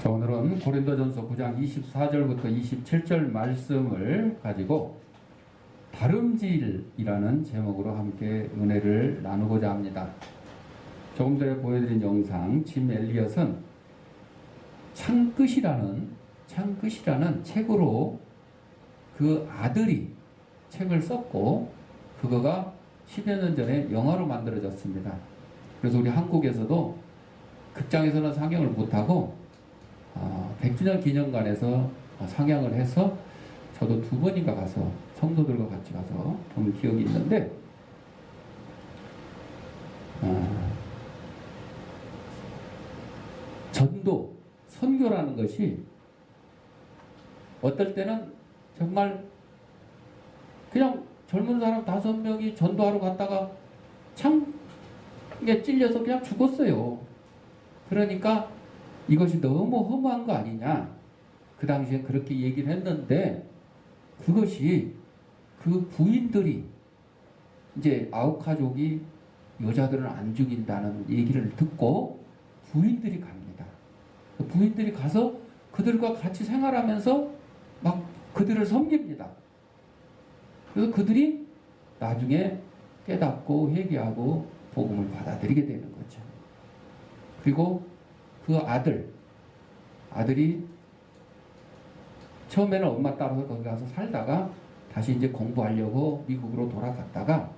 자, 오늘은 고린도전서 9장 24절부터 27절 말씀을 가지고 다름질이라는 제목으로 함께 은혜를 나누고자 합니다. 조금 전에 보여드린 영상 짐 엘리엇은 창끝이라는 책으로 그 아들이 책을 썼고 그거가 10여 년 전에 영화로 만들어졌습니다. 그래서 우리 한국에서도 극장에서는 상영을 못하고 100주년 기념관에서 상영을 해서 저도 2번인가 가서 성도들과 같이 가서 본 기억이 있는데 전도, 선교라는 것이 어떨 때는 정말 그냥 젊은 사람 5명이 전도하러 갔다가 창에 찔려서 그냥 죽었어요. 그러니까 이것이 너무 허무한 거 아니냐. 그 당시에 그렇게 얘기를 했는데 그것이 그 부인들이 이제 아우카족이 여자들은 안 죽인다는 얘기를 듣고 부인들이 갑니다. 부인들이 가서 그들과 같이 생활하면서 막 그들을 섬깁니다. 그래서 그들이 나중에 깨닫고 회개하고 복음을 받아들이게 되는 거죠. 그리고 그 아들이 처음에는 엄마 따라서 거기 가서 살다가 다시 이제 공부하려고 미국으로 돌아갔다가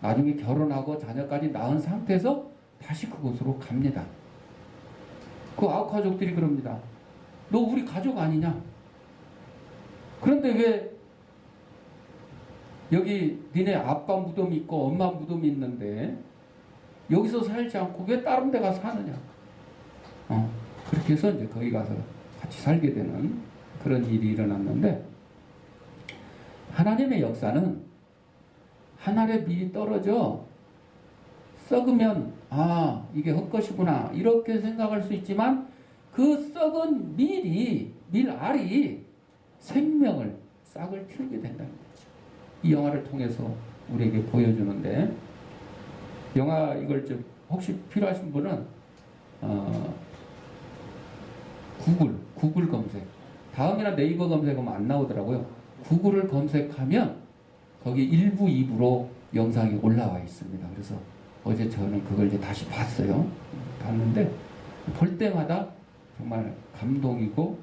나중에 결혼하고 자녀까지 낳은 상태에서 다시 그곳으로 갑니다. 그 아우카족들이 그럽니다. 너 우리 가족 아니냐? 그런데 왜 여기 니네 아빠 무덤이 있고 엄마 무덤이 있는데 여기서 살지 않고 왜 다른 데 가서 사느냐? 그렇게 해서 이제 거기 가서 같이 살게 되는 그런 일이 일어났는데 하나님의 역사는 하늘에 밀이 떨어져 썩으면 이게 헛것이구나 이렇게 생각할 수 있지만 그 썩은 밀알이 생명을 싹을 틔우게 된다는 거죠. 이 영화를 통해서 우리에게 보여주는데 영화 이걸 좀 혹시 필요하신 분은 구글 검색 다음이나 네이버 검색하면 안 나오더라고요. 구글을 검색하면 거기 1부 2부로 영상이 올라와 있습니다. 그래서 어제 저는 그걸 이제 다시 봤어요. 봤는데 볼 때마다 정말 감동이고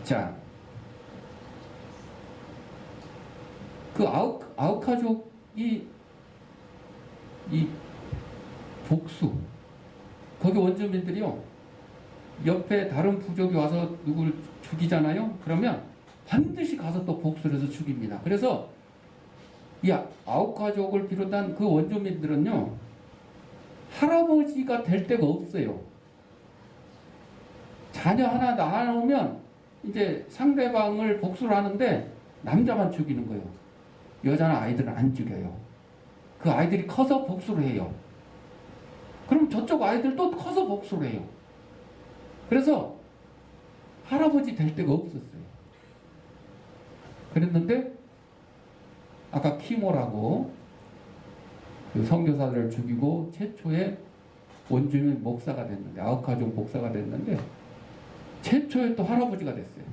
자, 그 아우카족이 이 복수 거기 원주민들이요 옆에 다른 부족이 와서 누구를 죽이잖아요. 그러면 반드시 가서 또 복수를 해서 죽입니다. 그래서 이 아우카족을 비롯한 그 원주민들은요 할아버지가 될 데가 없어요. 자녀 하나 낳아놓으면 이제 상대방을 복수를 하는데 남자만 죽이는 거예요. 여자나 아이들은 안 죽여요. 그 아이들이 커서 복수를 해요. 그럼 저쪽 아이들도 커서 복수를 해요. 그래서 할아버지 될 데가 없었어요. 그랬는데 아까 키모라고 그 선교사들을 죽이고 최초의 원주민 목사가 됐는데 아우카족 목사가 됐는데 최초의 또 할아버지가 됐어요.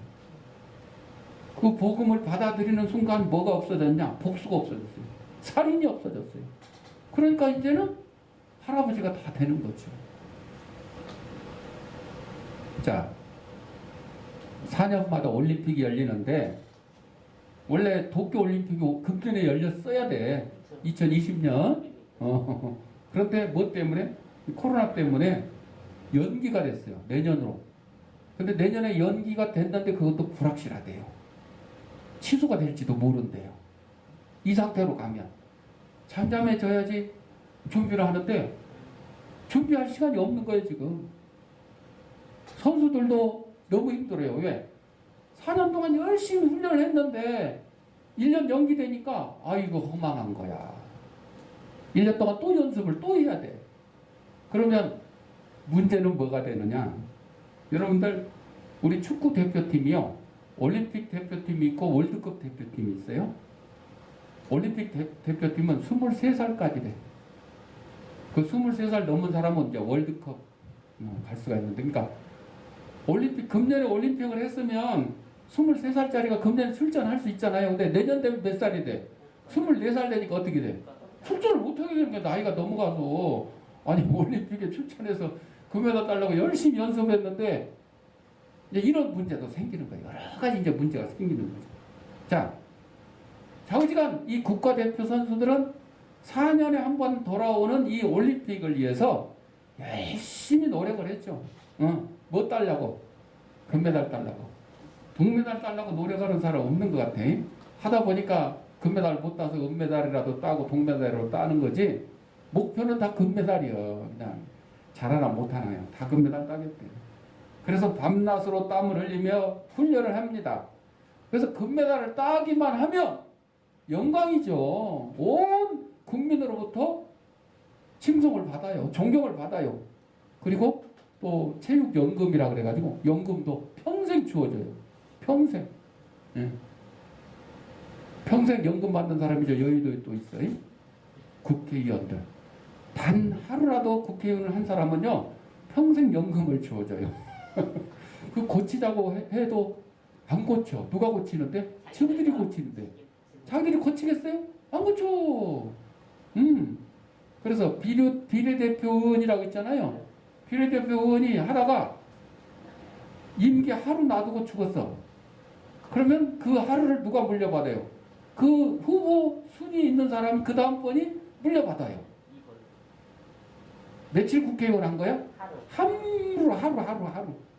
그 복음을 받아들이는 순간 뭐가 없어졌냐? 복수가 없어졌어요. 살인이 없어졌어요. 그러니까 이제는 할아버지가 다 되는 거죠. 자, 4년마다 올림픽이 열리는데 원래 도쿄올림픽이 금년에 열렸어야 돼. 2020년. 그런데 뭐 때문에? 코로나 때문에 연기가 됐어요. 내년으로. 근데 내년에 연기가 됐는데 그것도 불확실하대요. 취소가 될지도 모른대요. 이 상태로 가면. 잠잠해져야지 준비를 하는데 준비할 시간이 없는 거예요, 지금. 선수들도 너무 힘들어요. 왜? 4년 동안 열심히 훈련을 했는데 1년 연기되니까 이거 허망한 거야. 1년 동안 또 연습을 또 해야 돼. 그러면 문제는 뭐가 되느냐? 여러분들 우리 축구 대표팀이요. 올림픽 대표팀이 있고 월드컵 대표팀이 있어요. 올림픽 대표팀은 23살까지래. 그 23살 넘은 사람은 이제 월드컵 갈 수가 있는데, 그러니까 금년에 올림픽을 했으면 23살짜리가 금년에 출전할 수 있잖아요. 근데 내년 되면 몇 살이 돼? 24살 되니까 어떻게 돼? 출전을 못하게 되는 게 나이가 넘어가서. 아니, 올림픽에 출전해서 금메달 따려고 열심히 연습했는데, 이제 이런 문제도 생기는 거예요. 여러 가지 이제 문제가 생기는 거죠. 자, 좌우지간 이 국가대표 선수들은 4년에 한 번 돌아오는 이 올림픽을 위해서 열심히 노력을 했죠. 뭐 따려고? 금메달 따려고. 동메달 따려고 노력하는 사람 없는 것 같아. 하다 보니까 금메달 못 따서 은메달이라도 따고 동메달이라도 따는 거지. 목표는 다 금메달이요. 그냥 잘하나 못하나요. 다 금메달 따겠대. 그래서 밤낮으로 땀을 흘리며 훈련을 합니다. 그래서 금메달을 따기만 하면 영광이죠. 온 국민으로부터 칭송을 받아요. 존경을 받아요. 그리고 또 체육연금이라 그래가지고 연금도 평생 주어져요. 평생. 예. 평생 연금 받는 사람이 여의도에 또 있어요. 국회의원들. 단 하루라도 국회의원을 한 사람은요, 평생 연금을 주어져요. 그 고치자고 해도 안 고쳐. 누가 고치는데? 저들이 고치는데. 자기들이 고치겠어요? 안 고쳐. 그래서 비례대표 의원이라고 있잖아요. 비례대표 의원이 하다가 임기 하루 놔두고 죽었어. 그러면 그 하루를 누가 물려받아요? 그 후보 순위 있는 사람이 그 다음번이 물려받아요. 며칠 국회의원 한 거야? 하루.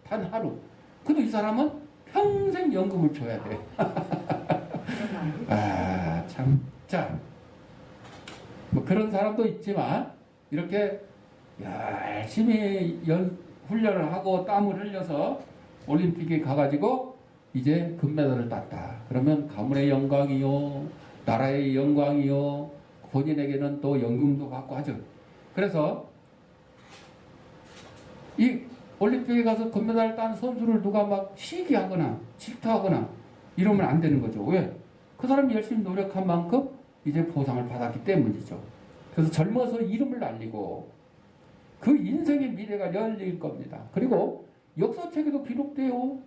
단 하루. 그래도 이 사람은 평생 연금을 줘야 돼. 아, 참. 자, 뭐 그런 사람도 있지만, 이렇게 열심히 훈련을 하고 땀을 흘려서 올림픽에 가가지고 이제 금메달을 땄다. 그러면 가문의 영광이요, 나라의 영광이요, 본인에게는 또 연금도 받고 하죠. 그래서 이 올림픽에 가서 금메달을 딴 선수를 누가 막 시기하거나 질투하거나 이러면 안 되는 거죠. 왜? 그 사람이 열심히 노력한 만큼 이제 보상을 받았기 때문이죠. 그래서 젊어서 이름을 날리고 그 인생의 미래가 열릴 겁니다. 그리고 역사책에도 기록돼요.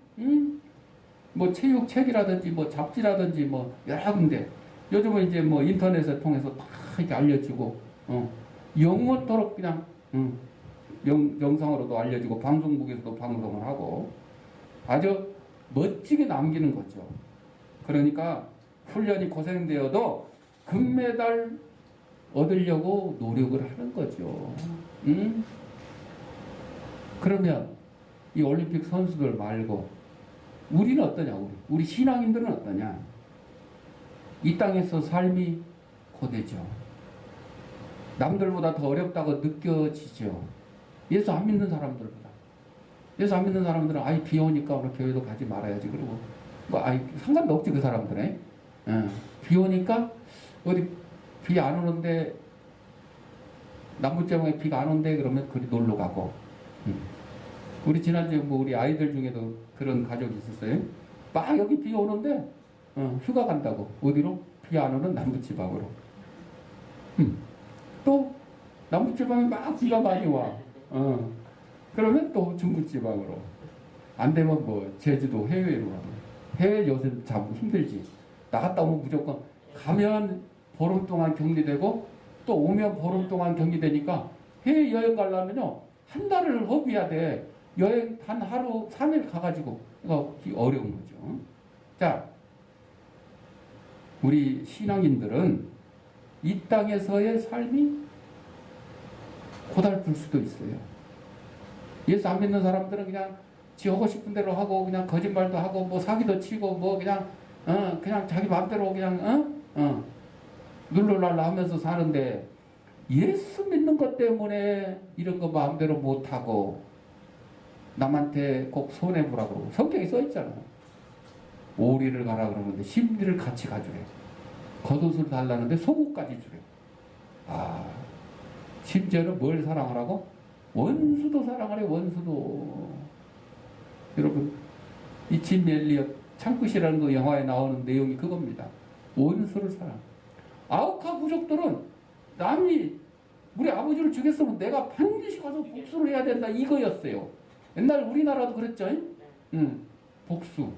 뭐 체육책이라든지 뭐 잡지라든지 뭐 여러 군데 요즘은 이제 뭐 인터넷을 통해서 다 이렇게 알려지고 영원토록 그냥 영상으로도 알려지고 방송국에서도 방송을 하고 아주 멋지게 남기는 거죠. 그러니까 훈련이 고생되어도 금메달 얻으려고 노력을 하는 거죠. 그러면 이 올림픽 선수들 말고 우리는 어떠냐? 우리 신앙인들은 어떠냐? 이 땅에서 삶이 고되죠. 남들보다 더 어렵다고 느껴지죠. 예수 안 믿는 사람들보다. 예수 안 믿는 사람들은 아이 비 오니까 오늘 교회도 가지 말아야지. 그리고 뭐 아이 상관도 없지 그 사람들에. 비 오니까 어디 비 안 오는데 남부지방에 비가 안 온대 그러면 그리 놀러 가고. 우리 지난주에 뭐 우리 아이들 중에도 그런 가족이 있었어요. 막 여기 비 오는데 휴가 간다고. 어디로? 비 안 오는 남부지방으로. 또 남부지방에 막 비가 많이 와. 그러면 또 중부지방으로. 안 되면 뭐 제주도 해외로 가고. 해외 요새 참 힘들지. 나갔다 오면 무조건 가면 보름 동안 격리되고 또 오면 보름 동안 격리되니까 해외 여행 가려면요 한 달을 허비해야 돼. 여행 단 하루 3일 가가지고 이거 어려운 거죠. 자, 우리 신앙인들은 이 땅에서의 삶이 고달플 수도 있어요. 예수 안 믿는 사람들은 그냥 지 하고 싶은 대로 하고 그냥 거짓말도 하고 뭐 사기도 치고 뭐 그냥 자기 마음대로 그냥 눌러랄라 하면서 사는데 예수 믿는 것 때문에 이런 거 마음대로 못하고 남한테 꼭 손해보라고 그러고 성경에 써있잖아. 오리를 가라 그러는데 심리를 같이 가주래. 겉옷을 달라는데 속옷까지 주래. 아, 심지어는 뭘 사랑하라고? 원수도 사랑하래. 원수도. 여러분 이 짐 엘리엇 창끝이라는 그 영화에 나오는 내용이 그겁니다. 원수를 사랑. 아우카 부족들은 남이 우리 아버지를 죽였으면 내가 반드시 가서 복수를 해야 된다 이거였어요. 옛날 우리나라도 그랬죠. 응, 복수.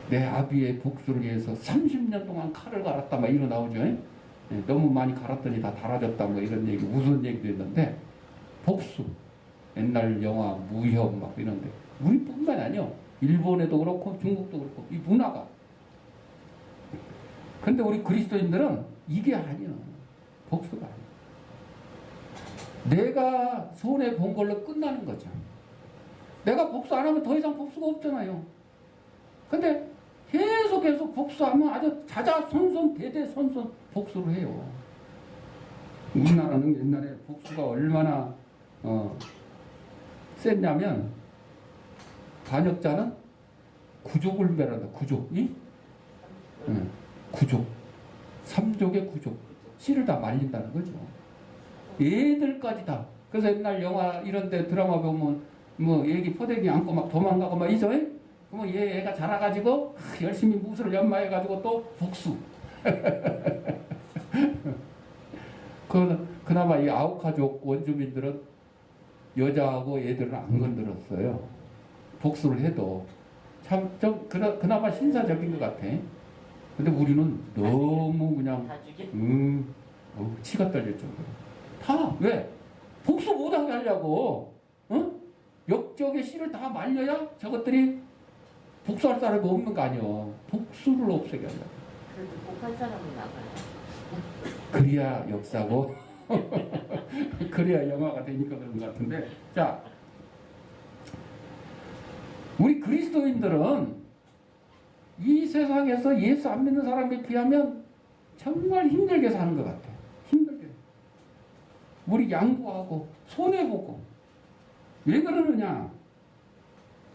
내 아비의 복수를 위해서 30년 동안 칼을 갈았다 막 이런 나오죠. 너무 많이 갈았더니 다 달아졌다 뭐 이런 얘기, 우스운 얘기도 있는데 복수. 옛날 영화 무협 막 이런데 우리뿐만 아니요. 일본에도 그렇고 중국도 그렇고 이 문화가. 근데 우리 그리스도인들은 이게 아니야. 복수가 아니야. 내가 손해 본 걸로 끝나는 거죠. 내가 복수 안 하면 더 이상 복수가 없잖아요. 근데 계속 복수하면 아주 자자손손 대대손손 복수를 해요. 우리나라는 옛날에 복수가 얼마나 셌냐면 반역자는 구족을 매란다. 구족이? 구족. 삼족의 구족. 씨를 다 말린다는 거죠. 애들까지 다. 그래서 옛날 영화 이런데 드라마 보면 뭐 애기 포대기 안고 막 도망가고 막 이죠? 그러면 애가 자라가지고 열심히 무술을 연마해가지고 또 복수. 그나마 이 아우카족 원주민들은 여자하고 애들은 안 건드렸어요. 복수를 해도 좀 그나마 신사적인 것 같아. 근데 우리는 너무 그냥 치가 떨릴 정도로 다 왜? 복수 못하게 하려고 역적의 씨를 다 말려야 저것들이 복수할 사람이 없는 거 아니요. 복수를 없애게 하려고. 그래도 복할 사람은 나가요. 그래야 역사고 그래야 영화가 되니까 그런 것 같은데, 자, 우리 그리스도인들은 이 세상에서 예수 안 믿는 사람에 비하면 정말 힘들게 사는 것 같아요. 힘들게. 우리 양보하고 손해보고. 왜 그러느냐?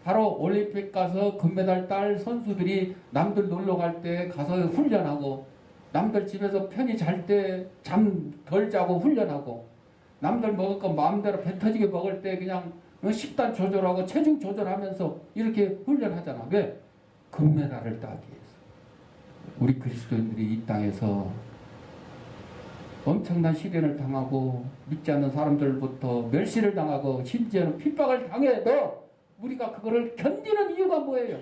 바로 올림픽 가서 금메달 딸 선수들이 남들 놀러 갈 때 가서 훈련하고, 남들 집에서 편히 잘 때 잠 덜 자고 훈련하고, 남들 먹을 거 마음대로 배 터지게 먹을 때 그냥 식단 조절하고 체중 조절하면서 이렇게 훈련하잖아. 왜? 금메달을 따기 위해서. 우리 그리스도인들이 이 땅에서 엄청난 시련을 당하고 믿지 않는 사람들부터 멸시를 당하고 심지어는 핍박을 당해도 우리가 그거를 견디는 이유가 뭐예요?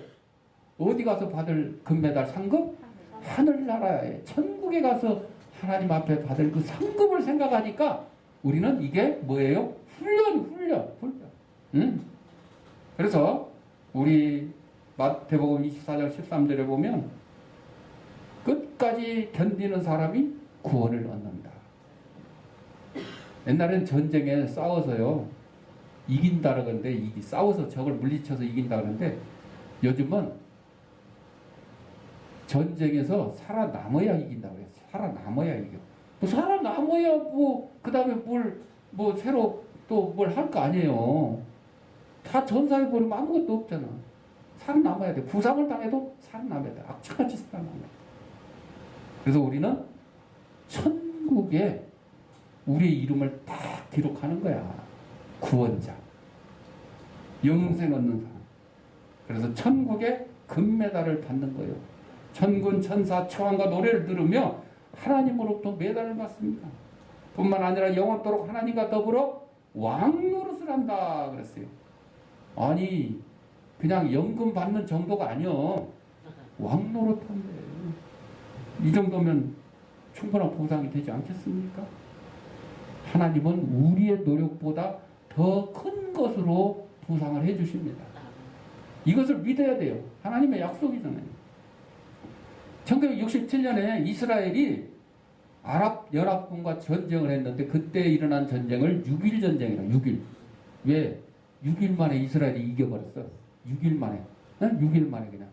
어디 가서 받을 금메달 상금? 하늘나라에 천국에 가서 하나님 앞에 받을 그 상금을 생각하니까 우리는 이게 뭐예요? 훈련. 그래서 우리 마태복음 24장 13절에 보면 끝까지 견디는 사람이 구원을 얻는다. 옛날엔 전쟁에 싸워서요 이긴다 그러는데, 싸워서 적을 물리쳐서 이긴다 그러는데, 요즘은 전쟁에서 살아남아야 이긴다 그래요. 살아남아야 이겨. 뭐 살아남아야 그 다음에 뭐 새로 또 뭘 할 거 아니에요. 다 전사해 버리면 아무것도 없잖아. 살아남아야 돼. 부상을 당해도 살아남아야 돼. 악착같이 살아남아야 돼. 그래서 우리는 천국에 우리의 이름을 딱 기록하는 거야. 구원자. 영생 얻는 사람. 그래서 천국에 금메달을 받는 거예요. 천군 천사 초왕과 노래를 들으며 하나님으로부터 메달을 받습니다. 뿐만 아니라 영원토록 하나님과 더불어 왕노릇을 한다 그랬어요. 아니 그냥 연금 받는 정도가 아니요. 왕노릇 한대. 이 정도면 충분한 보상이 되지 않겠습니까? 하나님은 우리의 노력보다 더 큰 것으로 보상을 해주십니다. 이것을 믿어야 돼요. 하나님의 약속이잖아요. 1967년에 이스라엘이 아랍연합군과 전쟁을 했는데, 그때 일어난 전쟁을 6.1 전쟁이라. 6.1. 왜? 6일 만에 이스라엘이 이겨버렸어. 6일 만에. 6일 만에 그냥.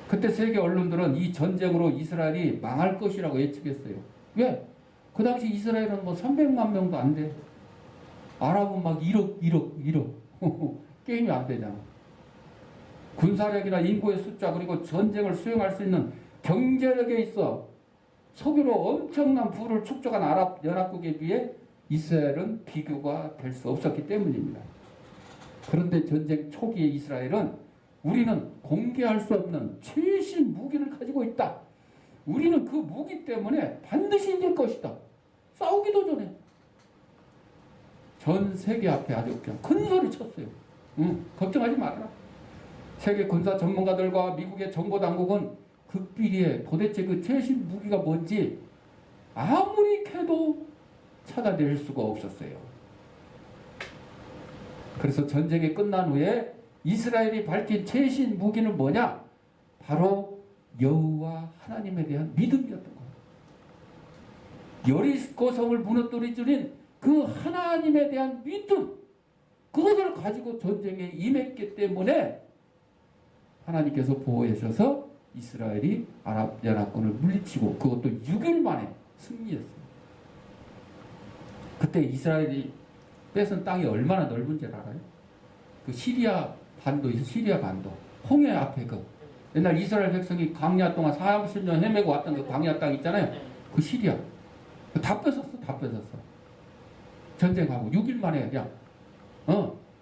그때 세계 언론들은 이 전쟁으로 이스라엘이 망할 것이라고 예측했어요. 왜? 그 당시 이스라엘은 뭐 300만 명도 안 돼. 아랍은 막 1억. 게임이 안 되잖아. 군사력이나 인구의 숫자, 그리고 전쟁을 수행할 수 있는 경제력에 있어 석유로 엄청난 부를 축적한 아랍연합국에 비해 이스라엘은 비교가 될 수 없었기 때문입니다. 그런데 전쟁 초기에 이스라엘은 우리는 공개할 수 없는 최신 무기를 가지고 있다. 우리는 그 무기 때문에 반드시 이길 것이다. 싸우기도 전에 전 세계 앞에 아주 그냥 큰 소리 쳤어요. 걱정하지 말아라. 세계 군사 전문가들과 미국의 정보당국은 극비리에 도대체 그 최신 무기가 뭔지 아무리 캐도 찾아낼 수가 없었어요. 그래서 전쟁이 끝난 후에 이스라엘이 밝힌 최신 무기는 뭐냐? 바로 여호와 하나님에 대한 믿음이었던 거예요. 여리고 성을 무너뜨리는 그 하나님에 대한 믿음, 그것을 가지고 전쟁에 임했기 때문에 하나님께서 보호해 주셔서 이스라엘이 아랍 연합군을 물리치고 그것도 6일 만에 승리했어요. 그때 이스라엘이 뺏은 땅이 얼마나 넓은지 알아요? 그 시리아 반도 있어, 시리아 반도. 홍해 앞에 그 옛날 이스라엘 백성이 광야 동안 40년 헤매고 왔던 그 광야 땅 있잖아요. 그 시리아. 다 뺏었어, 다 뺏었어. 전쟁하고 6일 만에 그냥.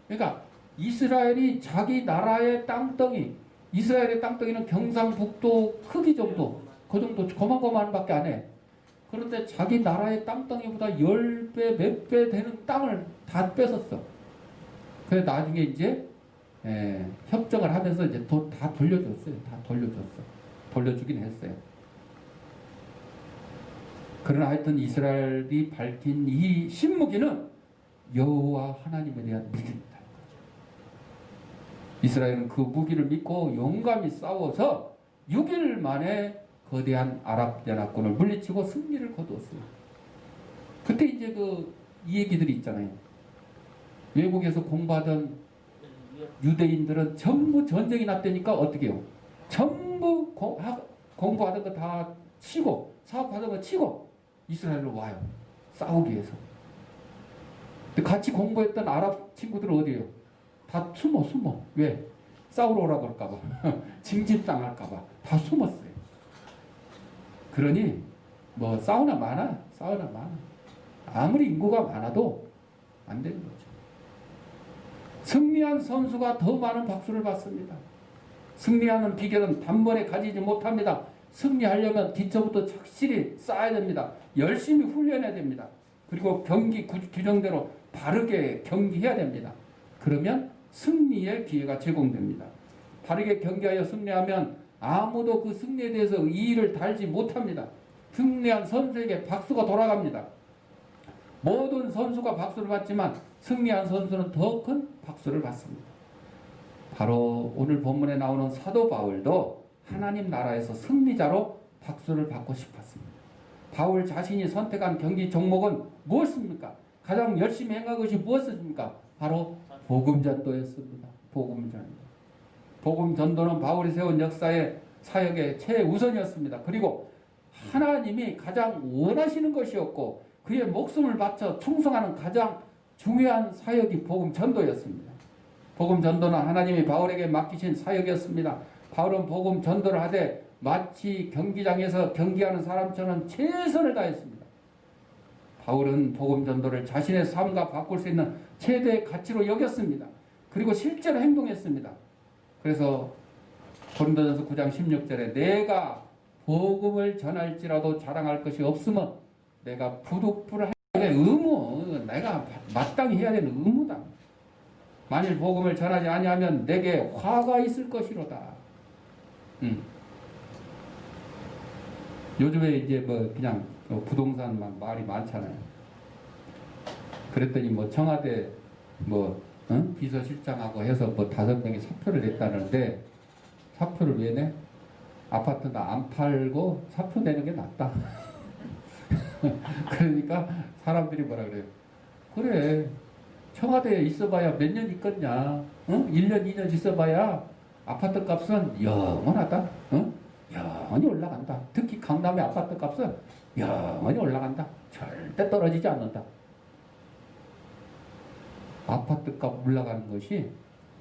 그러니까 이스라엘이 자기 나라의 땅덩이, 이스라엘의 땅덩이는 경상북도 크기 정도, 그 정도 거만거만 밖에 안 해. 그런데 자기 나라의 땅덩이보다 10배, 몇 배 되는 땅을 다 뺏었어. 그래서 나중에 이제 협정을 하면서 이제 다 돌려줬어요. 다 돌려줬어. 돌려주긴 했어요. 그러나 하여튼 이스라엘이 밝힌 이 신무기는 여호와 하나님에 대한 믿음이다. 이스라엘은 그 무기를 믿고 용감히 싸워서 6일 만에 거대한 아랍 연합군을 물리치고 승리를 거두었어요. 그때 이제 이 얘기들이 있잖아요. 외국에서 공부하던 유대인들은 전부 전쟁이 났다니까 어떻게 해요? 전부 공부하던 거 다 치고 사업하던 거 치고 이스라엘로 와요. 싸우기 위해서. 근데 같이 공부했던 아랍 친구들은 어디에요? 다 숨어. 왜? 싸우러 오라고 그럴까봐. 징집당할까봐. 다 숨었어요. 그러니 싸우나 마나. 아무리 인구가 많아도 안 되는 거죠. 승리한 선수가 더 많은 박수를 받습니다. 승리하는 비결은 단번에 가지지 못합니다. 승리하려면 기초부터 착실히 쌓아야 됩니다. 열심히 훈련해야 됩니다. 그리고 경기 규정대로 바르게 경기해야 됩니다. 그러면 승리의 기회가 제공됩니다. 바르게 경기하여 승리하면 아무도 그 승리에 대해서 이의를 달지 못합니다. 승리한 선수에게 박수가 돌아갑니다. 모든 선수가 박수를 받지만 승리한 선수는 더 큰 박수를 받습니다. 바로 오늘 본문에 나오는 사도 바울도 하나님 나라에서 승리자로 박수를 받고 싶었습니다. 바울 자신이 선택한 경기 종목은 무엇입니까? 가장 열심히 행한 것이 무엇입니까? 바로 복음전도였습니다. 복음전도는 바울이 세운 역사의 사역의 최우선이었습니다. 그리고 하나님이 가장 원하시는 것이었고 그의 목숨을 바쳐 충성하는 가장 중요한 사역이 복음전도였습니다. 복음전도는 하나님이 바울에게 맡기신 사역이었습니다. 바울은 복음전도를 하되 마치 경기장에서 경기하는 사람처럼 최선을 다했습니다. 바울은 복음전도를 자신의 삶과 바꿀 수 있는 최대의 가치로 여겼습니다. 그리고 실제로 행동했습니다. 그래서 고린도전서 9장 16절에 내가 복음을 전할지라도 자랑할 것이 없으면 내가 부득불을 할 의무, 내가 마땅히 해야 되는 의무다. 만일 복음을 전하지 아니하면 내게 화가 있을 것이로다. 요즘에 이제 그냥 부동산 말이 많잖아요. 그랬더니 청와대 비서실장하고 해서 5명이 사표를 냈다는데 사표를 왜 내? 아파트 나 안 팔고 사표 내는 게 낫다. 그러니까 사람들이 뭐라 그래요? 그래, 청와대에 있어봐야 몇 년 있겠냐? 1년, 2년 있어봐야 아파트 값은 영원하다. 영원히 올라간다. 특히 강남의 아파트 값은 영원히 올라간다. 절대 떨어지지 않는다. 아파트 값 올라가는 것이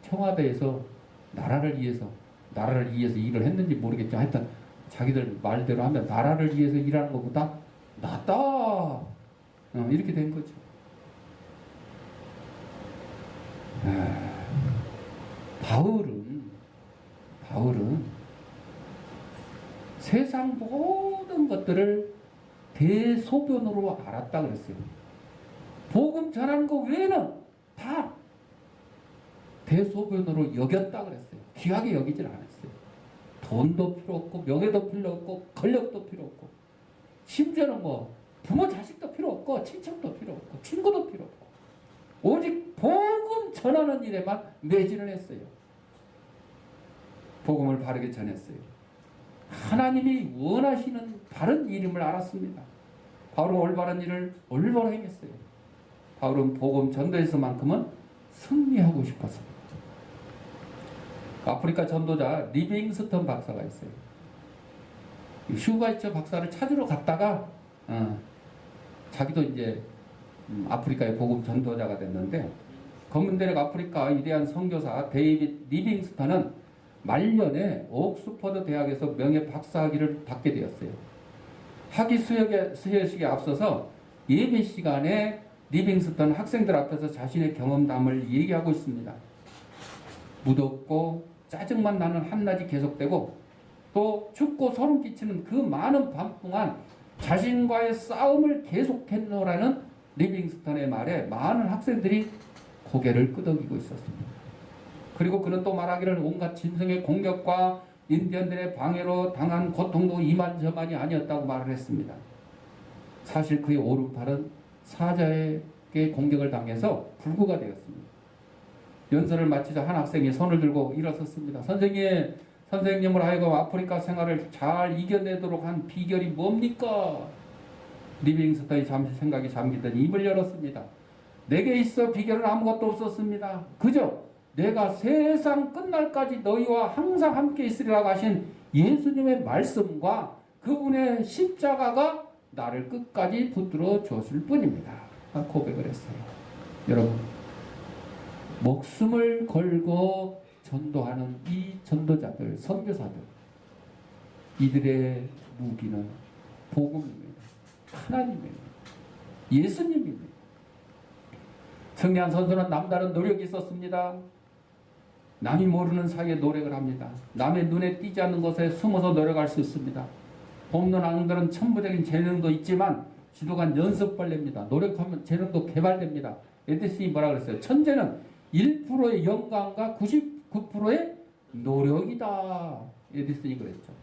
청와대에서 나라를 위해서 일을 했는지 모르겠죠. 하여튼 자기들 말대로 하면 나라를 위해서 일하는 것보다 낫다. 이렇게 된 거죠. 바울은 세상 모든 많은 것들을 대소변으로 알았다 그랬어요. 복음 전하는 거 외에는 다 대소변으로 여겼다 그랬어요. 귀하게 여기질 않았어요. 돈도 필요 없고 명예도 필요 없고 권력도 필요 없고 심지어는 뭐 부모 자식도 필요 없고 친척도 필요 없고 친구도 필요 없고 오직 복음 전하는 일에만 매진을 했어요. 복음을 바르게 전했어요. 하나님이 원하시는 바른 일임을 알았습니다. 바울은 올바른 일을 올바로 행했어요. 바울은 복음 전도에서만큼은 승리하고 싶었습니다. 아프리카 전도자 리빙스턴 박사가 있어요. 슈가이처 박사를 찾으러 갔다가 자기도 이제 아프리카의 복음 전도자가 됐는데, 검은대륙 아프리카 위대한 선교사 데이빗 리빙스턴은 말년에 옥스퍼드 대학에서 명예 박사학위를 받게 되었어요. 학위 수여식에 앞서서 예배 시간에 리빙스턴 학생들 앞에서 자신의 경험담을 얘기하고 있습니다. 무덥고 짜증만 나는 한낮이 계속되고 또 춥고 소름 끼치는 그 많은 밤 동안 자신과의 싸움을 계속했노라는 리빙스턴의 말에 많은 학생들이 고개를 끄덕이고 있었습니다. 그리고 그는 또 말하기를 온갖 짐승의 공격과 인디언들의 방해로 당한 고통도 이만저만이 아니었다고 말을 했습니다. 사실 그의 오른팔은 사자에게 공격을 당해서 불구가 되었습니다. 연설을 마치자 한 학생이 손을 들고 일어섰습니다. 선생님을 하여금 아프리카 생활을 잘 이겨내도록 한 비결이 뭡니까? 리빙스턴이 잠시 생각에 잠기더니 입을 열었습니다. 내게 있어 비결은 아무것도 없었습니다. 그저 내가 세상 끝날까지 너희와 항상 함께 있으리라고 하신 예수님의 말씀과 그분의 십자가가 나를 끝까지 붙들어 줬을 뿐입니다. 고백을 했어요. 여러분, 목숨을 걸고 전도하는 이 전도자들, 선교사들, 이들의 무기는 복음입니다. 하나님입니다. 예수님입니다. 승리한 선수는 남다른 노력이 있었습니다. 남이 모르는 사이에 노력을 합니다. 남의 눈에 띄지 않는 곳에 숨어서 노력할 수 있습니다. 돕는 앙들은 천부적인 재능도 있지만 지도관 연습벌레입니다. 노력하면 재능도 개발됩니다. 에디슨이 뭐라 그랬어요? 천재는 1%의 영감과 99%의 노력이다. 에디슨이 그랬죠.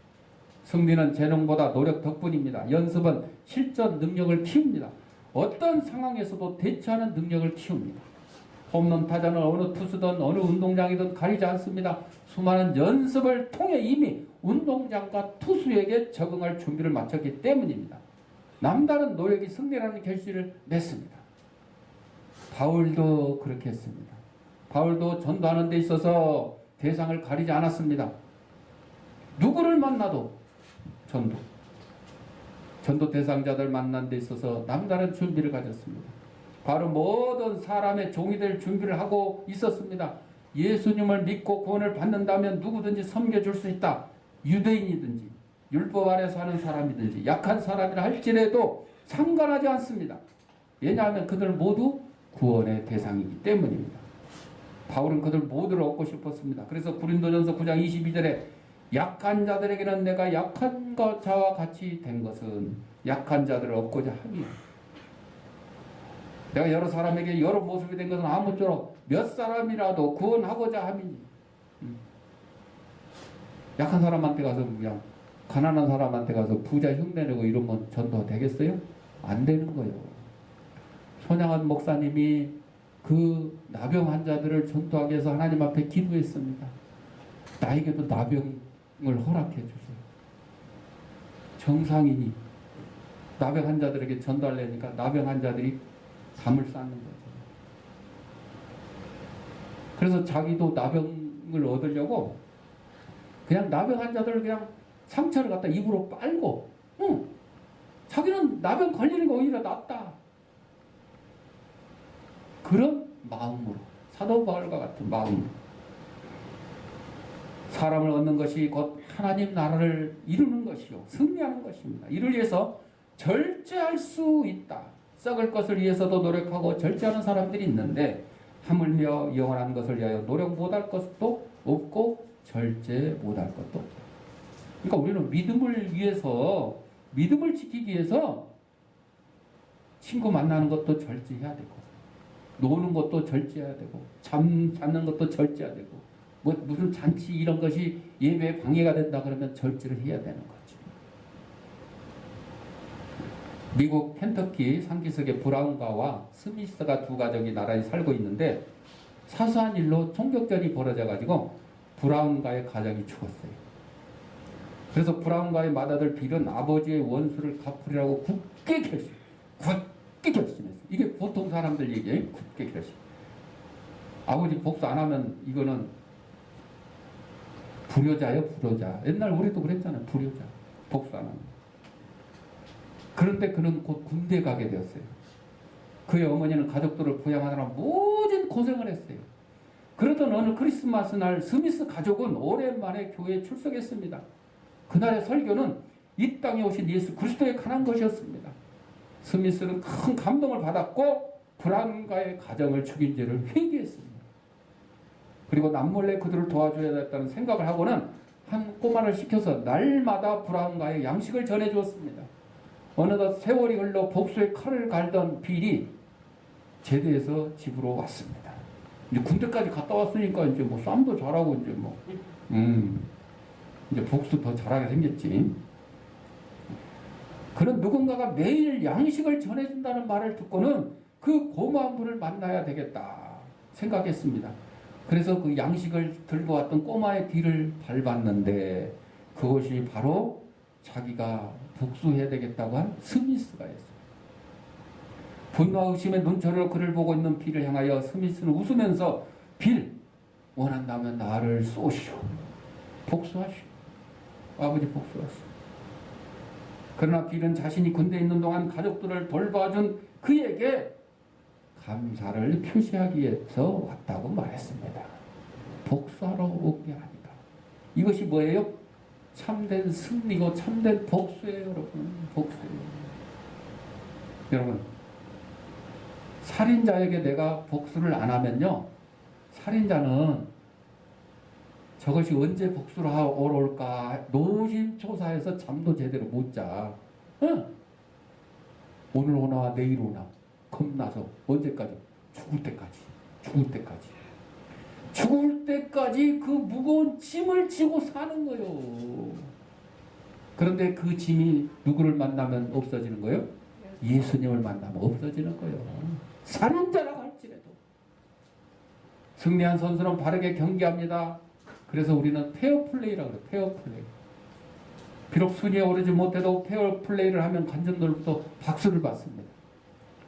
승리는 재능보다 노력 덕분입니다. 연습은 실전 능력을 키웁니다. 어떤 상황에서도 대처하는 능력을 키웁니다. 홈런 타자는 어느 투수든 어느 운동장이든 가리지 않습니다. 수많은 연습을 통해 이미 운동장과 투수에게 적응할 준비를 마쳤기 때문입니다. 남다른 노력이 승리라는 결실을 맺습니다. 바울도 그렇게 했습니다. 바울도 전도하는 데 있어서 대상을 가리지 않았습니다. 누구를 만나도 전도 대상자들 만난 데 있어서 남다른 준비를 가졌습니다. 바로 모든 사람의 종이 될 준비를 하고 있었습니다. 예수님을 믿고 구원을 받는다면 누구든지 섬겨줄 수 있다. 유대인이든지 율법 아래서 하는 사람이든지 약한 사람이라 할지라도 상관하지 않습니다. 왜냐하면 그들 모두 구원의 대상이기 때문입니다. 바울은 그들 모두를 얻고 싶었습니다. 그래서 고린도전서 9장 22절에 약한 자들에게는 내가 약한 자와 같이 된 것은 약한 자들을 얻고자 함이요. 내가 여러 사람에게 여러 모습이 된 것은 아무쪼록 몇 사람이라도 구원하고자 함이니. 약한 사람한테 가서 그냥 가난한 사람한테 가서 부자 흉내내고 이러면 전도 되겠어요? 안 되는 거예요. 손양한 목사님이 그 나병 환자들을 전도하기 위해서 하나님 앞에 기도했습니다. 나에게도 나병을 허락해 주세요. 정상인이 나병 환자들에게 전도하려니까 나병 환자들이 담을 쌓는 거죠. 그래서 자기도 나병을 얻으려고 그냥 나병 환자들을 그냥 상처를 갖다 입으로 빨고, 자기는 나병 걸리는 거 오히려 낫다. 그런 마음으로, 사도 바울과 같은 마음으로 사람을 얻는 것이 곧 하나님 나라를 이루는 것이요 승리하는 것입니다. 이를 위해서 절제할 수 있다. 썩을 것을 위해서도 노력하고 절제하는 사람들이 있는데 하물며 영원한 것을 위하여 노력 못할 것도 없고 절제 못할 것도 없다. 그러니까 우리는 믿음을 위해서 믿음을 지키기 위해서 친구 만나는 것도 절제해야 되고, 노는 것도 절제해야 되고, 잠자는 것도 절제해야 되고, 뭐 무슨 잔치 이런 것이 예배에 방해가 된다 그러면 절제를 해야 되는 거죠. 미국 켄터키 상기석의 브라운가와 스미스가 두 가족이 나란히 살고 있는데 사소한 일로 총격전이 벌어져가지고 브라운가의 가족이 죽었어요. 그래서 브라운가의 맏아들 빌은 아버지의 원수를 갚으리라고 굳게 결심했어요. 이게 보통 사람들 얘기예요. 굳게 결심. 아버지 복수 안 하면 이거는 불효자예요, 불효자. 옛날 우리도 그랬잖아요. 불효자. 복수 안 하면. 그런데 그는 곧 군대 가게 되었어요. 그의 어머니는 가족들을 부양하느라 모진 고생을 했어요. 그러던 어느 크리스마스 날 스미스 가족은 오랜만에 교회에 출석했습니다. 그날의 설교는 이 땅에 오신 예수 그리스도에 관한 것이었습니다. 스미스는 큰 감동을 받았고 브라운가의 가정을 죽인 죄를 회개했습니다. 그리고 남몰래 그들을 도와줘야겠다는 생각을 하고는 한 꼬마를 시켜서 날마다 브라운가의 양식을 전해주었습니다. 어느덧 세월이 흘러 복수의 칼을 갈던 빌이 제대해서 집으로 왔습니다. 이제 군대까지 갔다 왔으니까 이제 뭐 싸움도 잘하고 이제 뭐 이제 복수 더 잘하게 생겼지. 그런 누군가가 매일 양식을 전해준다는 말을 듣고는 그 고마운 분을 만나야 되겠다 생각했습니다. 그래서 그 양식을 들고 왔던 꼬마의 뒤를 밟았는데 그것이 바로 자기가 복수해야 되겠다고 한 스미스가 였어요. 분노와 의심의 눈초리로 그를 보고 있는 빌을 향하여 스미스는 웃으면서 빌, 원한다면 나를 쏘시오. 복수하시오. 아버지 복수하시오. 그러나 빌은 자신이 군대에 있는 동안 가족들을 돌봐준 그에게 감사를 표시하기 위해서 왔다고 말했습니다. 복수하러 온 게 아니다. 이것이 뭐예요? 참된 승리고 참된 복수예요, 여러분. 복수예요. 여러분, 살인자에게 내가 복수를 안 하면요, 살인자는 저것이 언제 복수를 하러 올까 노심초사해서 잠도 제대로 못 자. 응? 오늘 오나 내일 오나 겁나서 언제까지? 죽을 때까지. 죽을 때까지 그 무거운 짐을 지고 사는 거예요. 그런데 그 짐이 누구를 만나면 없어지는 거예요? 예수님을 만나면 없어지는 거예요. 살인자라고 할지라도. 승리한 선수는 바르게 경기합니다. 그래서 우리는 페어플레이라고 그래요. 페어플레이. 비록 순위에 오르지 못해도 페어플레이를 하면 관중들부터 박수를 받습니다.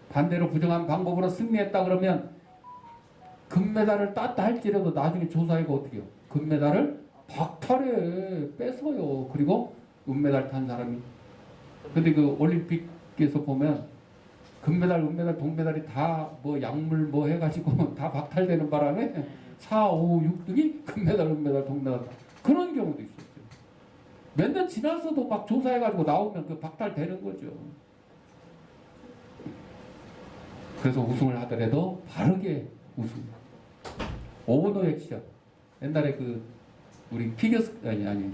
반대로 부정한 방법으로 승리했다 그러면 금메달을 땄다 할지라도 나중에 조사해가 어떻게 해요? 금메달을 박탈해 뺏어요. 그리고 은메달 탄 사람이. 근데 그 올림픽에서 보면 금메달, 은메달, 동메달이 다 뭐 약물 뭐 해가지고 다 박탈되는 바람에 4, 5, 6등이 금메달, 은메달, 동메달 그런 경우도 있었어요. 몇 년 지나서도 막 조사해가지고 나오면 그 박탈되는 거죠. 그래서 우승을 하더라도 바르게 우승. 오너 액션. 옛날에 그 우리 아니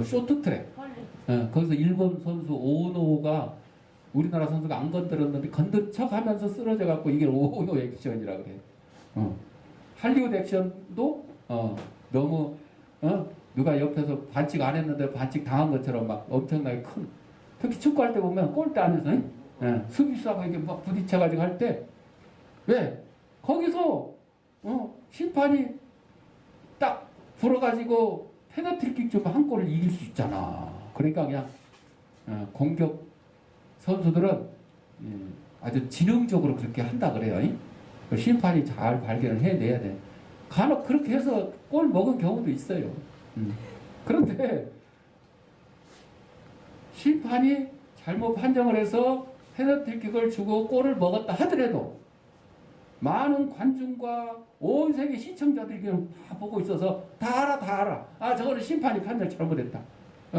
쇼트트랙. 거기서 일본 선수 오노가 우리나라 선수가 안 건드렸는데 건든 척 하면서 쓰러져 갖고 이게 오노 액션이라고 그래. 할리우드 액션도 너무 누가 옆에서 반칙 안 했는데 반칙 당한 것처럼 막 엄청나게 큰. 특히 축구할 때 보면 골대 안에서 수비수하고 이렇게 막 부딪혀가지고 할 때 왜? 거기서 심판이 딱 불어가지고 페널티킥 좀 한 골을 이길 수 있잖아. 그러니까 그냥 공격 선수들은 아주 지능적으로 그렇게 한다 그래요. 심판이 잘 발견을 해내야 돼. 간혹 그렇게 해서 골 먹은 경우도 있어요. 그런데 심판이 잘못 판정을 해서 페널티킥을 주고 골을 먹었다 하더라도 많은 관중과 온 세계 시청자들이 다 보고 있어서 다 알아. 아, 저거는 심판이 판정 잘못했다.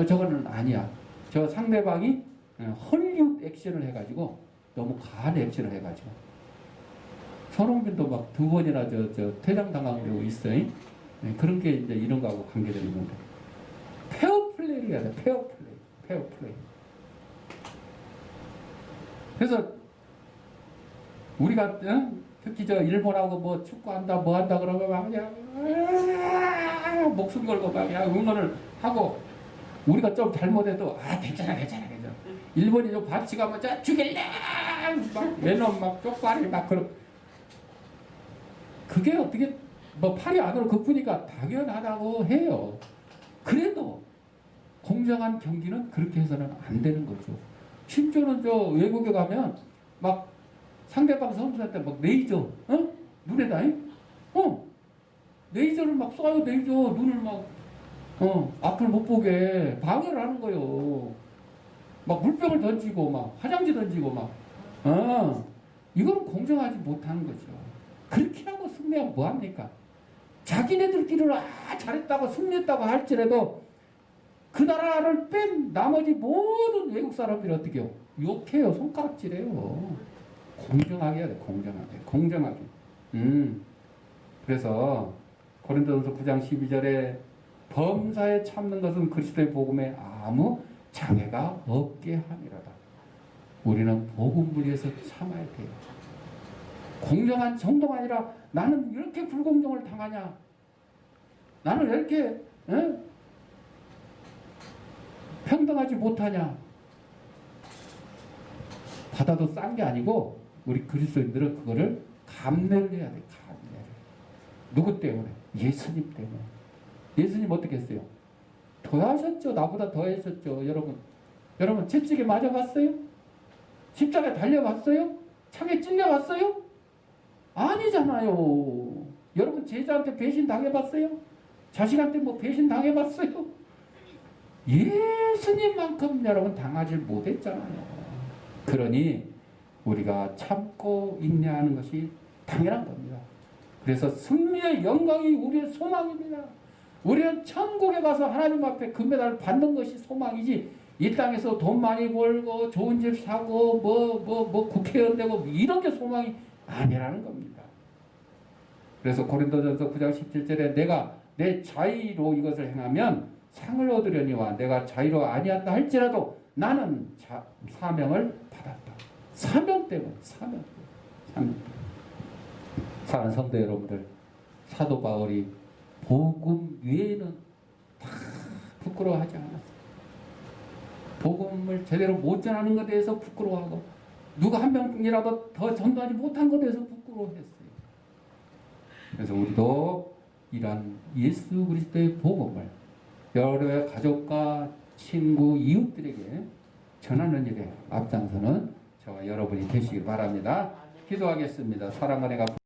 저거는 아니야. 저 상대방이 헐리우드 액션을 해가지고 너무 과한 액션을 해가지고 손흥민도 막 2번이나 저 퇴장당한 경우 있어요. 그런 게 이제 이런 거하고 관계되는 건데 페어플레이를 해야 돼. 페어플레이. 페어플레이. 그래서 우리가 특히 저 일본하고 뭐 축구한다 뭐 한다 그러면 막 그냥 목숨 걸고 막 그냥 응원을 하고 우리가 좀 잘못해도 괜찮아 일본이 좀 반칙하면 자 죽일래 막 매너 막 쪽발이 막 그런 그게 어떻게 뭐 팔이 안으로 긋으니까 당연하다고 해요. 그래도 공정한 경기는 그렇게 해서는 안 되는 거죠. 심지어는 저 외국에 가면 막 상대방 선수한테 막 레이저 눈에다 레이저를 막 쏴요. 레이저 눈을 막 앞을 못 보게 방해를 하는 거예요. 막 물병을 던지고 막 화장지 던지고 막 이거는 공정하지 못하는 거죠. 그렇게 하고 승리하면 뭐합니까? 자기네들끼리는 잘했다고 승리했다고 할지라도 그 나라를 뺀 나머지 모든 외국 사람들이 어떻게 해요? 욕해요. 손가락질해요. 공정하게 해야 돼. 공정하게. 그래서 고린도전서 9장 12절에 범사에 참는 것은 그리스도의 복음에 아무 장애가 없게 함이라다. 우리는 복음을 위해서 참아야 돼요. 공정한 정도가 아니라 나는 이렇게 불공정을 당하냐? 나는 이렇게 평등하지 못하냐? 받아도 싼 게 아니고 우리 그리스도인들은 그거를 감내를 해야 돼. 감내를. 누구 때문에? 예수님 때문에. 예수님 어떻게 했어요? 더 하셨죠. 나보다 더 하셨죠. 여러분 채찍에 맞아봤어요? 십자가에 달려봤어요? 창에 찔려봤어요? 아니잖아요. 여러분 제자한테 배신 당해봤어요? 자식한테 뭐 배신 당해봤어요? 예수님만큼 여러분 당하지 못했잖아요. 그러니 우리가 참고 인내하는 것이 당연한 겁니다. 그래서 승리의 영광이 우리의 소망입니다. 우리는 천국에 가서 하나님 앞에 금메달을 받는 것이 소망이지 이 땅에서 돈 많이 벌고 좋은 집 사고 뭐 국회의원 되고 이런 게 소망이 아니라는 겁니다. 그래서 고린도전서 9장 17절에 내가 내 자의로 이것을 행하면 상을 얻으려니와 내가 자의로 아니한다 할지라도 나는 사명을 받았다. 사명 때문에. 사랑하는 성도 여러분들, 사도 바울이 복음 외에는 다 부끄러워하지 않았어요. 복음을 제대로 못 전하는 것에 대해서 부끄러워하고 누가 한 명이라도 더 전도하지 못한 것에 대해서 부끄러워했어요. 그래서 우리도 이러한 예수 그리스도의 복음을 여러분의 가족과 친구, 이웃들에게 전하는 일에 앞장서는 저와 여러분이 되시길 바랍니다. 기도하겠습니다. 사랑과 내가